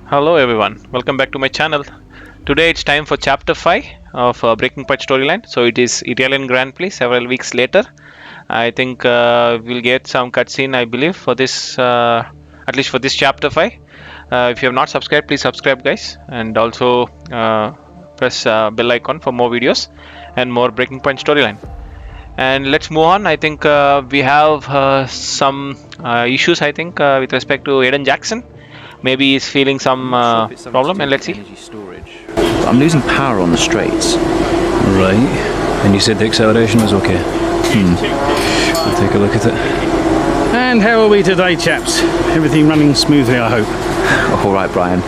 Hello everyone, welcome back to my channel. Today it's time for chapter 5 of Breaking Point storyline. So it is Italian Grand Prix several weeks later. I think we'll get some cutscene, I believe, for this, at least for this chapter 5. If you have not subscribed, please subscribe guys, and also press bell icon for more videos and more Breaking Point storyline. And let's move on. I think we have some issues, I think, with respect to Aiden Jackson. Maybe he's feeling some problem, and let's see. I'm losing power on the straights. Right. And you said the acceleration was okay? We'll take a look at it. And how are we today, chaps? Everything running smoothly, I hope. All right, Brian.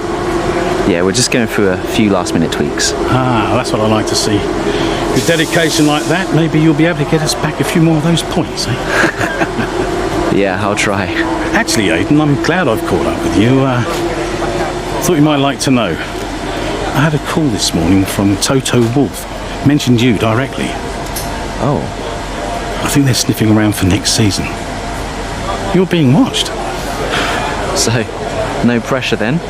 Yeah, we're just going through a few last-minute tweaks. That's what I like to see. With dedication like that, maybe you'll be able to get us back a few more of those points, eh? Yeah, I'll try. Actually, Aiden, I'm glad I've caught up with you. Thought you might like to know. I had a call this morning from Toto Wolff. Mentioned you directly. Oh. I think they're sniffing around for next season. You're being watched. So, no pressure then?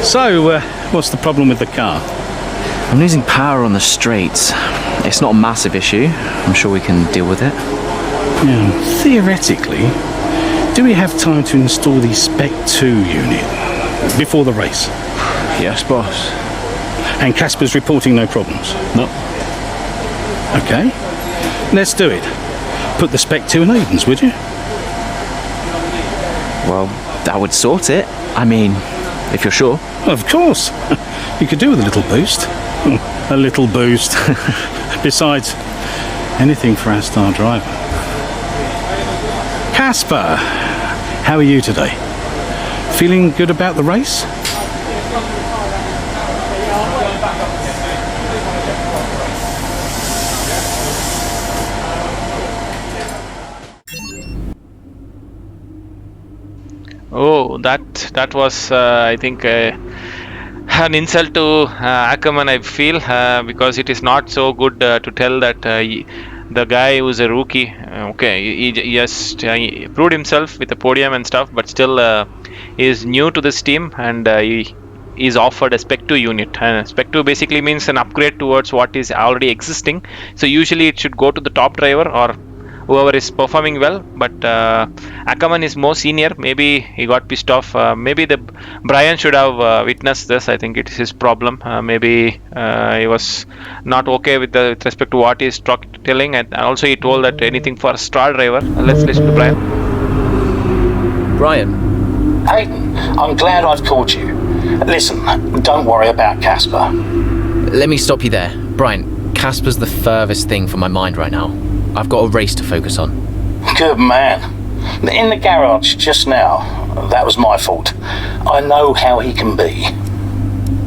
So, what's the problem with the car? I'm losing power on the straights. It's not a massive issue. I'm sure we can deal with it. Yeah, theoretically, do we have time to install the Spec 2 unit before the race? Yes, boss. And Casper's reporting no problems? No. Okay, let's do it. Put the Spec 2 in Aiden's, would you? Well, that would sort it. I mean, if you're sure. Of course. You could do with a little boost. A little boost. Besides, anything for our star driver. Casper, how are you today? Feeling good about the race? Oh, that was, I think, an insult to Ackerman, I feel, because it is not so good to tell that the guy who's a rookie, he just he proved himself with the podium and stuff, but still is new to this team, and he is offered a Spec 2 unit. Spec 2 basically means an upgrade towards what is already existing. So usually it should go to the top driver or whoever is performing well, but Ackerman is more senior. Maybe he got pissed off. Maybe Brian should have witnessed this. I think it is his problem. Maybe he was not okay with respect to what he's telling, and also he told that anything for a star driver. Let's listen to Brian. Brian. Aiden, I'm glad I've called you. Listen, don't worry about Casper. Let me stop you there. Brian, Casper's the furthest thing from my mind right now. I've got a race to focus on. Good man. In the garage just now, that was my fault. I know how he can be.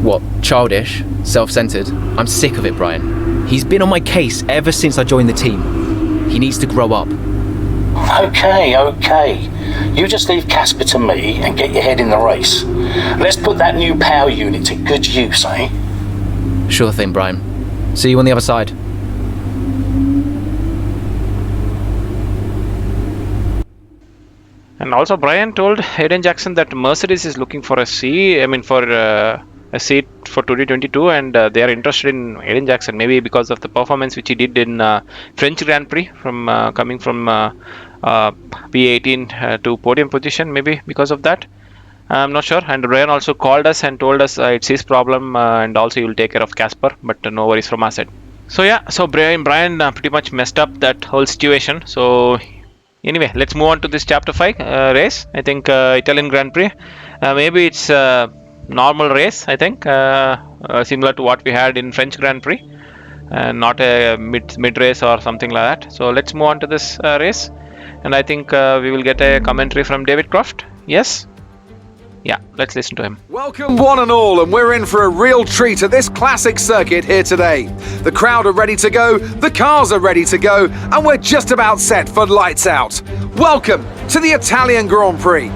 What, childish? Self-centered? I'm sick of it, Brian. He's been on my case ever since I joined the team. He needs to grow up. Okay. You just leave Casper to me and get your head in the race. Let's put that new power unit to good use, eh? Sure thing, Brian. See you on the other side. And also Brian told Aiden Jackson that Mercedes is looking for a seat for 2022, and they are interested in Aiden Jackson, maybe because of the performance which he did in French Grand Prix, from coming from P18 to podium position, maybe because of that. I'm not sure. And Brian also called us and told us it's his problem, and also he will take care of Casper, but no worries from our side. So yeah, so Brian pretty much messed up that whole situation. So anyway, let's move on to this chapter 5 race. I think Italian Grand Prix. Maybe it's a normal race, I think, similar to what we had in French Grand Prix, not a mid race or something like that. So let's move on to this race, and I think we will get a commentary from David Croft. Yes? Yeah, let's listen to him. Welcome one and all, and we're in for a real treat at this classic circuit here today. The crowd are ready to go, the cars are ready to go, and we're just about set for lights out. Welcome to the Italian Grand Prix.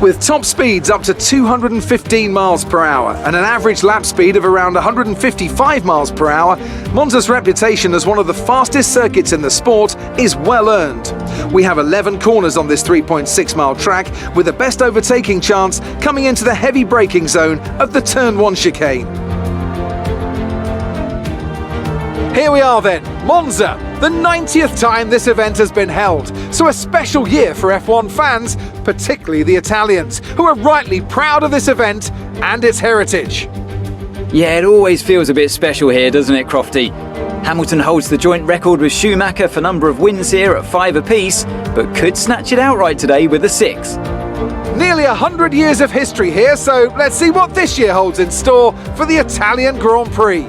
With top speeds up to 215 miles per hour and an average lap speed of around 155 miles per hour, Monza's reputation as one of the fastest circuits in the sport is well earned. We have 11 corners on this 3.6 mile track, with the best overtaking chance coming into the heavy braking zone of the Turn 1 chicane. Here we are then, Monza, the 90th time this event has been held, so a special year for F1 fans, particularly the Italians, who are rightly proud of this event and its heritage. Yeah, it always feels a bit special here, doesn't it, Crofty? Hamilton holds the joint record with Schumacher for number of wins here at 5 apiece, but could snatch it outright today with a 6. Nearly 100 years of history here, so let's see what this year holds in store for the Italian Grand Prix.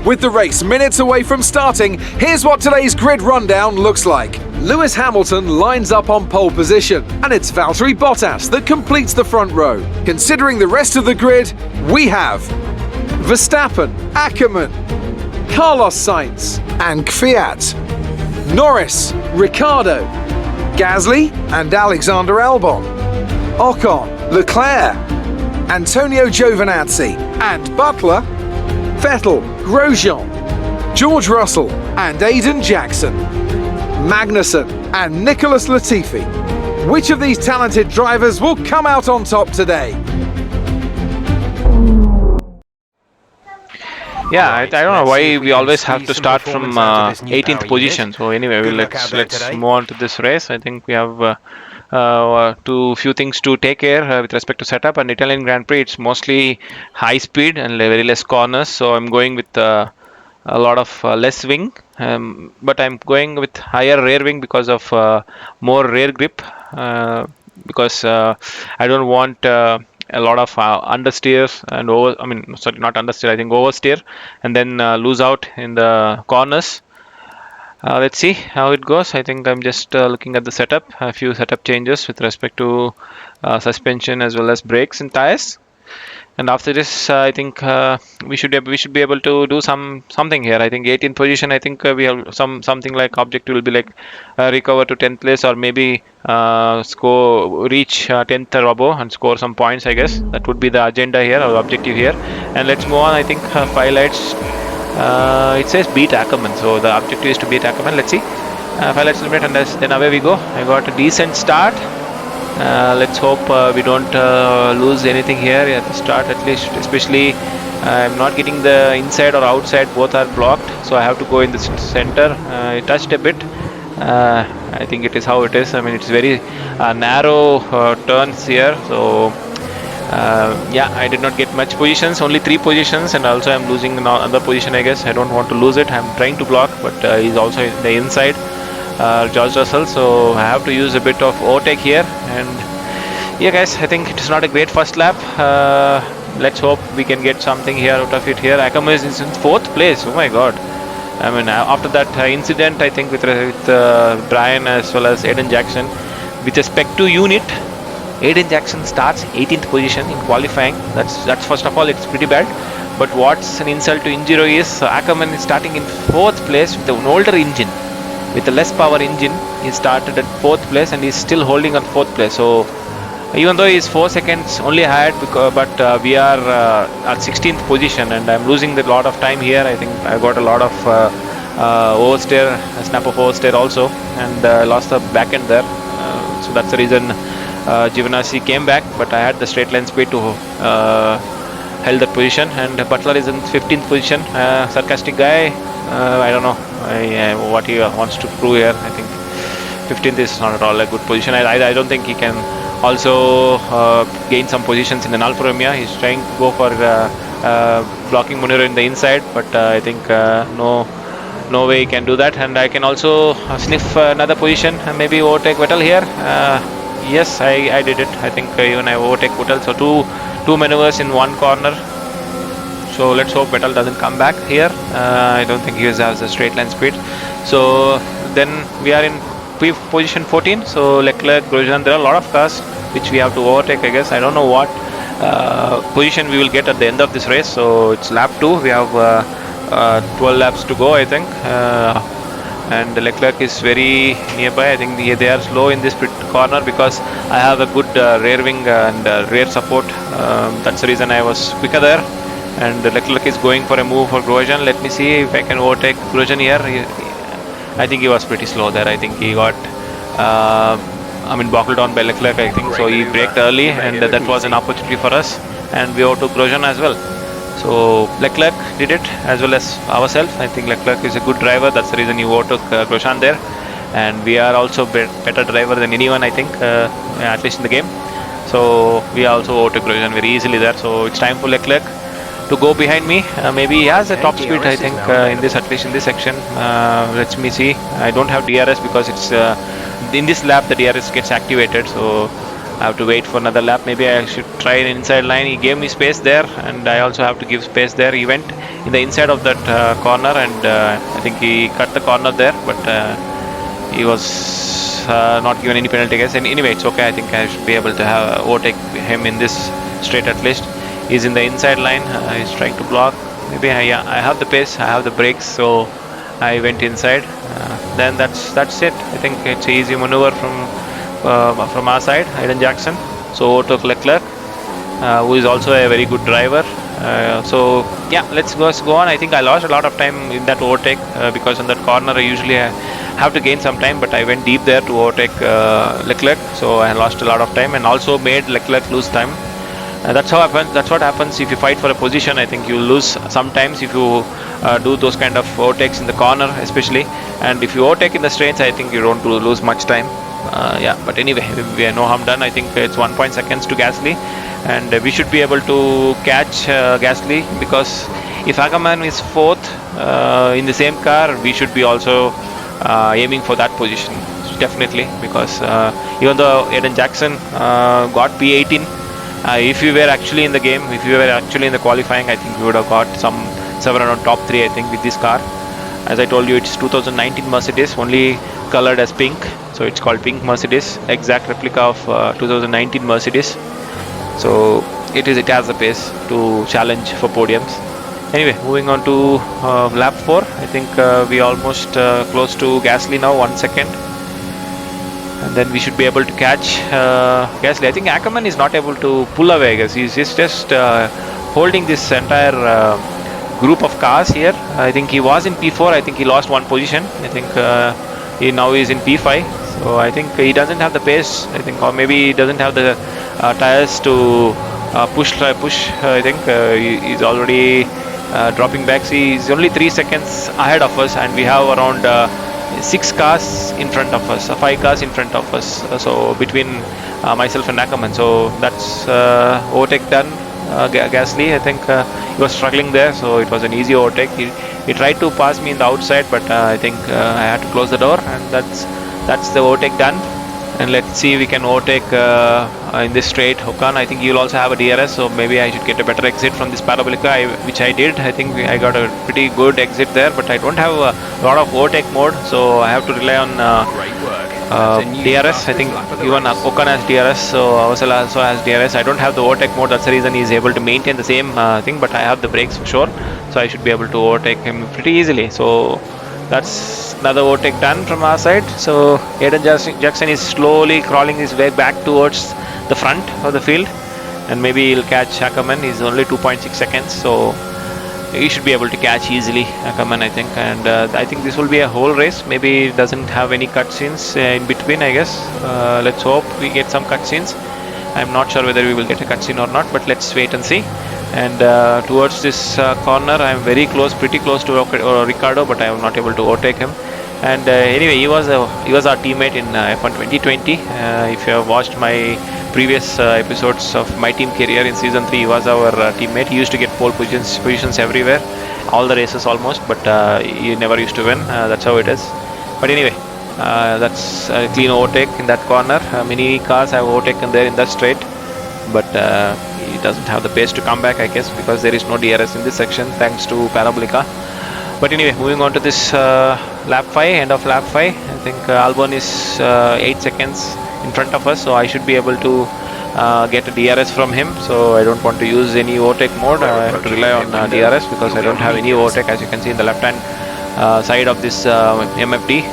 With the race minutes away from starting, here's what today's grid rundown looks like. Lewis Hamilton lines up on pole position, and it's Valtteri Bottas that completes the front row. Considering the rest of the grid, we have Verstappen, Ackermann, Carlos Sainz and Kvyat, Norris, Ricciardo, Gasly and Alexander Albon, Ocon, Leclerc, Antonio Giovinazzi and Butler, Vettel, Grosjean, George Russell and Aiden Jackson, Magnussen and Nicholas Latifi. Which of these talented drivers will come out on top today? Yeah, I don't know why we always have to start from 18th position. So anyway, let's move on to this race. I think we have few things to take care with respect to setup. And Italian Grand Prix, it's mostly high speed and very less corners. So I'm going with a lot of less wing, but I'm going with higher rear wing because of more rear grip. Because I don't want a lot of understeers and not understeer, I think oversteer, and then lose out in the corners. Let's see how it goes. I think I'm just looking at the setup, a few setup changes with respect to suspension as well as brakes and tires. And after this, I think we should be able to do something here. I think 18th position. I think we have something like objective will be like recover to 10th place, or maybe reach 10th or above and score some points. I guess that would be the agenda here, or objective here. And let's move on. I think 5 lights. It says beat Ackermann, so the objective is to beat Ackermann. Let's see. 5 lights limit, and then away we go. I got a decent start. Let's hope we don't lose anything here at the start, at least. Especially I'm not getting the inside or outside, both are blocked, so I have to go in the center. I touched a bit. I think it is how it is. I mean, it's very narrow turns here, so yeah, I did not get much positions, only 3 positions, and also I'm losing another position. I guess I don't want to lose it. I'm trying to block, but he's also in the inside, George Russell, so I have to use a bit of overtake here. And yeah, guys, I think it's not a great first lap. Let's hope we can get something here out of it here. Ackermann is in 4th place. Oh my god. I mean, after that incident, I think with Brian as well as Aiden Jackson, with respect to unit, Aiden Jackson starts 18th position in qualifying. That's first of all, it's pretty bad. But what's an insult to injury is Ackermann is starting in 4th place with an older engine, with a less power engine. He started at 4th place and he's still holding on 4th place. So even though he's 4 seconds only ahead, but we are at 16th position, and I'm losing a lot of time here. I think I got a lot of oversteer, a snap of oversteer also, and lost the back end there. So that's the reason Giovinazzi came back, but I had the straight line speed to held that position. And Butler is in 15th position. Sarcastic guy. I don't know what he wants to prove here. I think 15th is not at all a good position. I don't think he can also gain some positions in an Alfa Romeo. He's trying to go for blocking Munir in the inside, but I think no way he can do that. And I can also sniff another position and maybe overtake Vettel here. Yes, I did it. I think even I overtake Vettel. So two maneuvers in one corner. So let's hope Vettel doesn't come back here. I don't think he has a straight line speed. So then we are in position 14. So Leclerc, Grosjean, there are a lot of cars which we have to overtake. I guess I don't know what position we will get at the end of this race. So it's lap 2. We have 12 laps to go, I think. and Leclerc is very nearby. I think they are slow in this corner because I have a good rear wing and rear support. That's the reason I was quicker there. And Leclerc is going for a move for Grosjean. Let me see if I can overtake Grosjean here. I think he was pretty slow there. I think he got boggled down by Leclerc, I think. So he braked early, and that was an opportunity for us. And we overtook Grosjean as well. So Leclerc did it as well as ourselves. I think Leclerc is a good driver. That's the reason he overtook Grosjean there. And we are also better driver than anyone, I think, at least in the game. So we also overtook Grosjean very easily there. So it's time for Leclerc to go behind me. Maybe he has a top speed, I think, at least in this section. Let me see. I don't have DRS because it's in this lap the DRS gets activated, so I have to wait for another lap. Maybe I should try an inside line. He gave me space there, and I also have to give space there. He went in the inside of that corner, and I think he cut the corner there, but he was not given any penalty, I guess. And anyway, it's okay. I think I should be able to overtake him in this straight at least. He's in the inside line. He's trying to block. Maybe I have the pace. I have the brakes, so I went inside. Then that's it. I think it's an easy maneuver from our side, Aiden Jackson. So overtook Leclerc, who is also a very good driver. So yeah, let's go on. I think I lost a lot of time in that overtake because on that corner I usually have to gain some time, but I went deep there to overtake Leclerc. So I lost a lot of time and also made Leclerc lose time. That's what happens if you fight for a position. I think you lose sometimes if you do those kind of overtakes in the corner, especially. And if you overtake in the straights, I think you don't lose much time. But anyway, we are no harm done. I think it's 1 seconds to Gasly, and we should be able to catch Gasly, because if Ackerman is fourth in the same car, we should be also aiming for that position, definitely, because even though Aiden Jackson got P18, if we were actually in the game, if we were actually in the qualifying, I think we would have got somewhere around top 3, I think, with this car. As I told you, it's 2019 Mercedes, only colored as pink, so it's called Pink Mercedes, exact replica of 2019 Mercedes. So it has the pace to challenge for podiums. Anyway, moving on to lap 4. I think we almost close to Gasly now, 1 second. And then we should be able to catch Gasly. I think Ackerman is not able to pull away, I guess. He's just holding this entire group of cars here. I think he was in P4. I think he lost 1 position. I think he now is in P5. So I think he doesn't have the pace, I think, or maybe he doesn't have the tires to push. I think he's already dropping back. See, he's only 3 seconds ahead of us, and we have around 6 cars in front of us, 5 cars in front of us. So between myself and Ackerman. So that's overtake done. Gasly, I think he was struggling there, so it was an easy overtake. He tried to pass me in the outside, but I think I had to close the door, and that's the overtake done. And let's see if we can overtake in this straight Ocon. I think you'll also have a DRS, so maybe I should get a better exit from this Parabolica, which I did. I think I got a pretty good exit there, but I don't have a lot of overtake mode, so I have to rely on DRS. I think even Ocon has DRS, so Avasal also has DRS. I don't have the overtake mode, that's the reason he's able to maintain the same thing, but I have the brakes for sure, so I should be able to overtake him pretty easily. So that's another overtake done from our side. So Aiden Jackson is slowly crawling his way back towards the front of the field, and maybe he'll catch Ackerman. He's only 2.6 seconds, so he should be able to catch easily Ackerman, I think. And I think this will be a whole race. Maybe it doesn't have any cutscenes in between, I guess. Let's hope we get some cutscenes. I'm not sure whether we will get a cutscene or not, but let's wait and see. And towards this corner, I'm very close, pretty close to Ricardo, but I am not able to overtake him. And anyway, he was our teammate in F1 2020. If you have watched my previous episodes of my team career in season 3, he was our teammate. He used to get pole positions everywhere, all the races almost, but he never used to win. That's how it is. But anyway, that's a clean overtake in that corner. Many cars have overtaken there in that straight, but he doesn't have the pace to come back, I guess, because there is no DRS in this section thanks to Parabolica. But anyway, moving on to this lap 5, end of lap 5. I think Albon is 8 seconds in front of us, so I should be able to get a DRS from him. So I don't want to use any overtake mode. I have to rely on DRS because I don't have any overtake, as you can see in the left hand side of this MFD.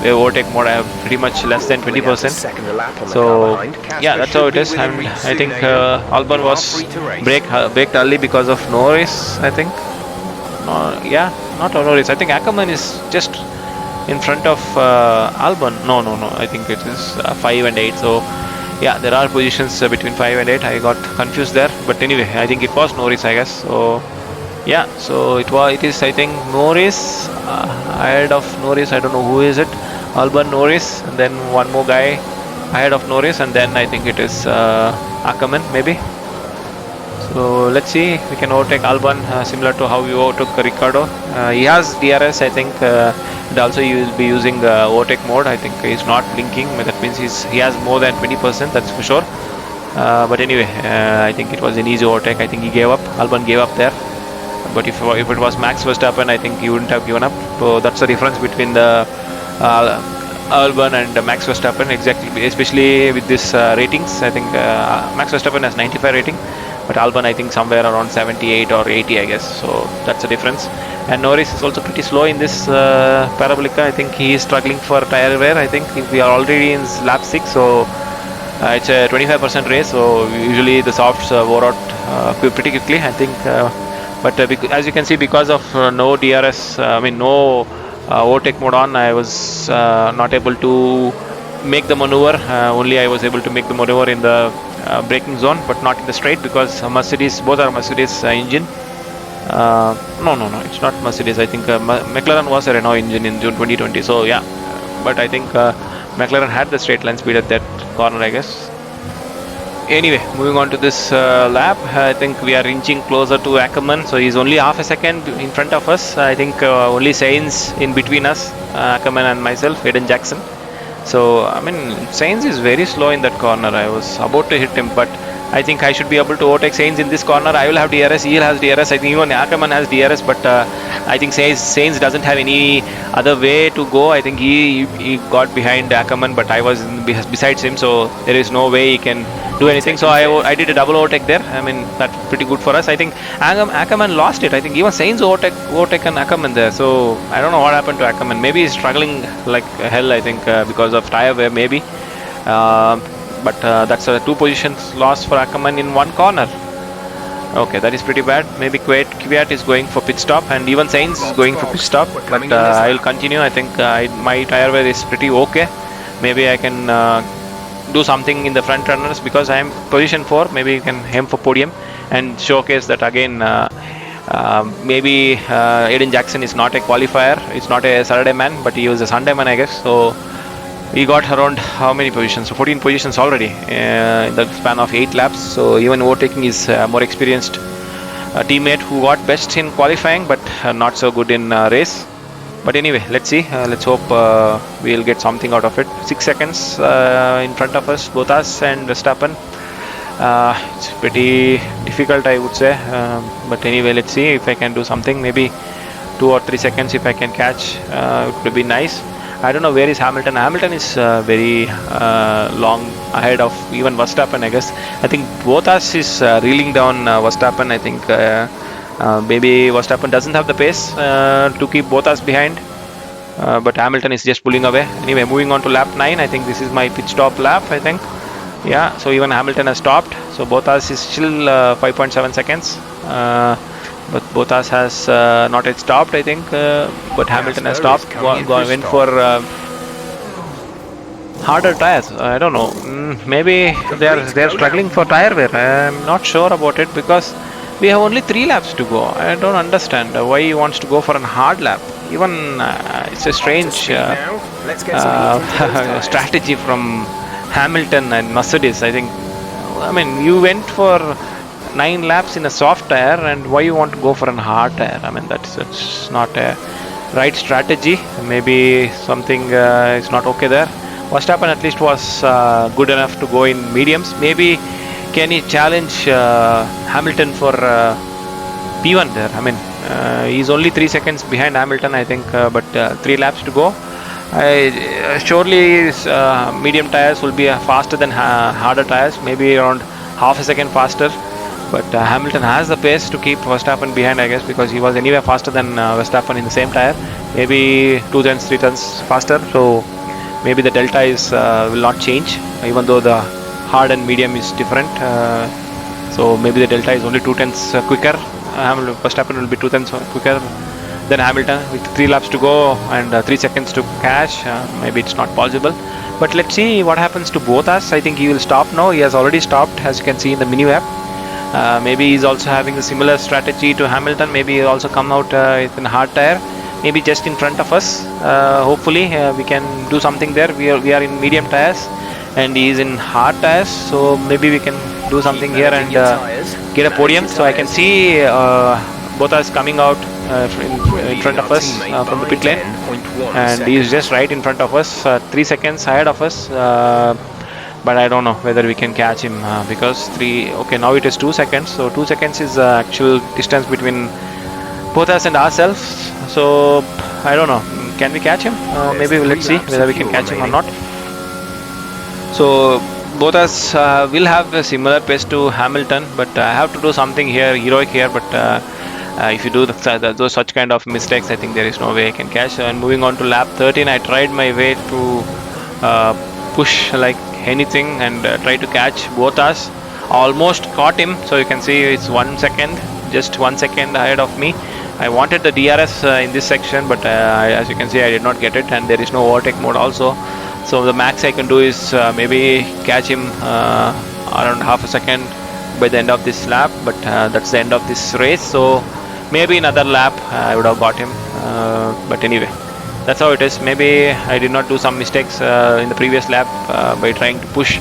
The overtake mode, I have pretty much less than 20%. So yeah, that's how it is. And I think Albon was braked early because of Norris, I think. Yeah, not Norris. I think Ackerman is just in front of Albon. No. I think it is 5 and 8. So yeah, there are positions between 5 and 8. I got confused there. But anyway, I think it was Norris, I guess. So yeah, so it is, I think, Norris ahead of Norris. I don't know who is it. Albon, Norris, and then one more guy ahead of Norris, and then I think it is Ackerman maybe. So let's see if we can overtake Albon similar to how we overtook Ricardo. He has DRS, I think, and also he will be using overtake mode. I think he's not blinking, but that means he has more than 20%, that's for sure. But anyway, I think it was an easy overtake. I think he gave up. Albon gave up there. But if it was Max Verstappen, I think he wouldn't have given up. So that's the difference between the Albon and Max Verstappen, exactly, especially with this ratings. I think Max Verstappen has 95 rating, but Albon I think somewhere around 78 or 80, I guess. So that's the difference. And Norris is also pretty slow in this Parabolica. I think he is struggling for tire wear. I think we are already in lap 6, so it's a 25% race. So usually the softs wore out pretty quickly, I think. But as you can see, because of no DRS, no overtake mode on, I was not able to make the maneuver. Only I was able to make the maneuver in the braking zone, but not in the straight, because both are Mercedes engine. No, it's not Mercedes. I think McLaren was a Renault engine in June 2020. So yeah, but I think McLaren had the straight line speed at that corner, I guess. Anyway, moving on to this lap, I think we are inching closer to Ackerman. So he's only half a second in front of us. I think only Sainz in between us, Ackerman and myself, Aiden Jackson. So Sainz is very slow in that corner. I was about to hit him, but I think I should be able to overtake Sainz in this corner. I will have DRS, he has DRS. I think even Ackerman has DRS, but I think Sainz doesn't have any other way to go. I think he got behind Ackerman, but I was besides him, so there is no way he can do anything. So I did a double overtake there. That's pretty good for us. I think Ackerman lost it. I think even Sainz overtaken Ackerman there. So I don't know what happened to Ackerman. Maybe he's struggling like hell, I think, because of tire wear, maybe. But that's 2 positions lost for Ackerman in one corner. Okay, that is pretty bad. Maybe Kvyat is going for pit stop, and even Sainz is going for pit stop. But I will continue. I think my tire wear is pretty okay. Maybe I can do something in the front runners, because I am position 4. Maybe you can aim for podium and showcase that again. Maybe Aiden Jackson is not a qualifier. It's not a Saturday man, but he was a Sunday man, I guess. So he got around how many positions? So 14 positions already in the span of 8 laps. So even overtaking his more experienced teammate who got best in qualifying, but not so good in race. But anyway, let's see. Let's hope we'll get something out of it. 6 seconds in front of us, both us and Verstappen. It's pretty difficult, I would say. But anyway, let's see if I can do something. Maybe 2 or 3 seconds if I can catch. It would be nice. I don't know where is Hamilton. Hamilton is very long ahead of even Verstappen, I guess. I think Bottas is reeling down Verstappen. I think maybe Verstappen doesn't have the pace to keep Bottas behind. But Hamilton is just pulling away. Anyway, moving on to lap 9. I think this is my pit stop lap, I think. Yeah, so even Hamilton has stopped. So Bottas is still 5.7 seconds. But Bottas has not yet stopped, I think. But Hamilton has stopped. Went for harder tires. I don't know. Maybe they are struggling for tire wear. I'm not sure about it, because we have only 3 laps to go. I don't understand why he wants to go for a hard lap. Even it's a strange strategy from Hamilton and Mercedes. I think. You went for 9 laps in a soft tire, and why you want to go for a hard tire? That's not a right strategy. Maybe something is not okay there. Verstappen at least was good enough to go in mediums. Maybe can he challenge Hamilton for P1 there? He's only 3 seconds behind Hamilton, I think, but 3 laps to go. Surely medium tires will be faster than harder tires, maybe around half a second faster. But Hamilton has the pace to keep Verstappen behind, I guess, because he was anywhere faster than Verstappen in the same tire. Maybe 2 tenths, 3 tenths faster. So maybe the delta is will not change, even though the hard and medium is different. So maybe the delta is only 2 tenths quicker. Verstappen will be 2 tenths quicker than Hamilton with 3 laps to go and 3 seconds to catch. Maybe it's not possible. But let's see what happens to both us. I think he will stop now. He has already stopped, as you can see in the mini map. Maybe he's also having a similar strategy to Hamilton. Maybe he'll also come out with a hard tire. Maybe just in front of us. Hopefully we can do something there. We are in medium tires and he is in hard tires. So maybe we can do something here and get a podium. So I can see both us coming out in front of us from the pit lane. And he is just right in front of us, 3 seconds ahead of us. But I don't know whether we can catch him because okay, now it is 2 seconds. So 2 seconds is the actual distance between both us and ourselves. So I don't know, can we catch him? Maybe let's see whether we can catch him or not. So both us will have a similar pace to Hamilton, but I have to do something here, heroic here. But if you do those such kind of mistakes, I think there is no way I can catch. And moving on to lap 13, I tried my way to push like anything and try to catch both us. Almost caught him. So you can see it's 1 second, just 1 second ahead of me. I wanted the DRS in this section, but as you can see I did not get it, and there is no overtake mode also. So the max I can do is maybe catch him around half a second by the end of this lap, but that's the end of this race. So maybe another lap I would have got him, but anyway, that's how it is. Maybe I did not do some mistakes in the previous lap by trying to push.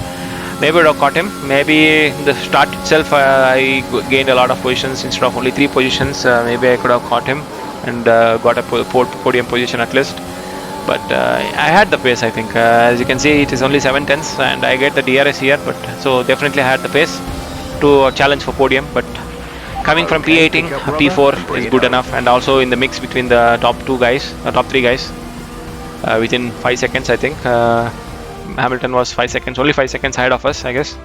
Maybe I would have caught him. Maybe in the start itself I gained a lot of positions instead of only 3 positions. Maybe I could have caught him and got a podium position at least. But I had the pace, I think. As you can see, it is only 7 tenths and I get the DRS here. But so definitely I had the pace to challenge for podium. But coming from P18, P4 is good enough, and also in the mix between the top 3 guys within 5 seconds, I think. Hamilton was 5 seconds, only 5 seconds ahead of us, I guess.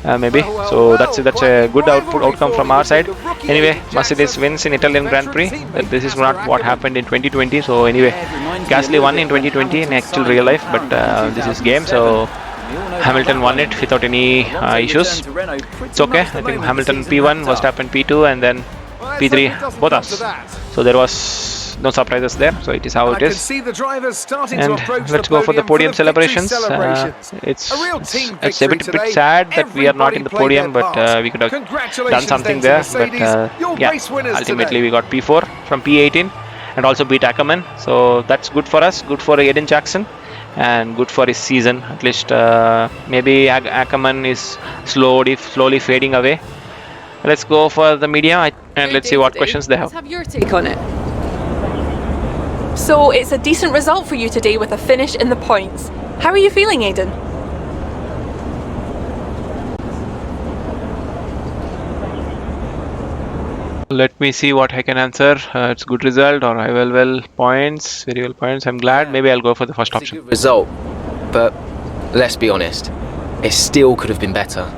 Maybe. So that's a good outcome from our side. Anyway, Mercedes wins in Italian Grand Prix. This is not what happened in 2020. So anyway, Gasly won in 2020 in actual real life, but this is game. So Hamilton won it without any issues. It's okay. I think Hamilton P1, Verstappen P2, and then P3 Bottas. So there was no surprises there. So it is how it is. And let's go for the podium celebrations. It's a bit sad that we are not in the podium, but we could have done something there. But yeah, ultimately we got P4 from P18 and also beat Ackerman. So that's good for us, good for Aiden Jackson, and good for his season. At least maybe Ackerman is slowly fading away. Let's go for the media and let's see what questions they have. Let's have your take on it. So it's a decent result for you today with a finish in the points. How are you feeling, Aiden? Let me see what I can answer. It's good result, or I well points, very well points. I'm glad. Maybe I'll go for the first option. It's a good result, but let's be honest, it still could have been better.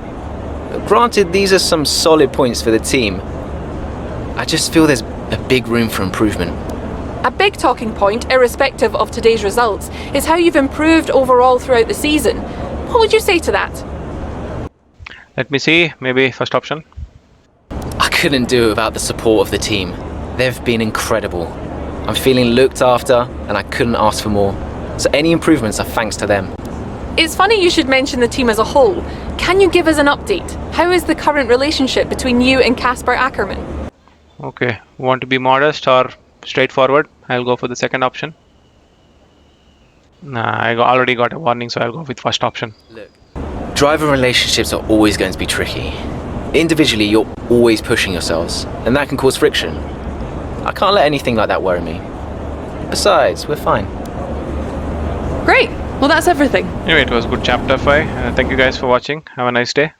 But granted, these are some solid points for the team. I just feel there's a big room for improvement. A big talking point, irrespective of today's results, is how you've improved overall throughout the season. What would you say to that? Let me see. Maybe first option. I couldn't do it without the support of the team. They've been incredible. I'm feeling looked after and I couldn't ask for more. So any improvements are thanks to them. It's funny you should mention the team as a whole. Can you give us an update? How is the current relationship between you and Kasper Ackerman? Okay, want to be modest or straightforward? I'll go for the second option. Nah, I already got a warning, so I'll go with first option. Look, driver relationships are always going to be tricky. Individually, you're always pushing yourselves, and that can cause friction. I can't let anything like that worry me. Besides, we're fine. Great. Well, that's everything. Anyway, it was good chapter 5. Thank you guys for watching. Have a nice day.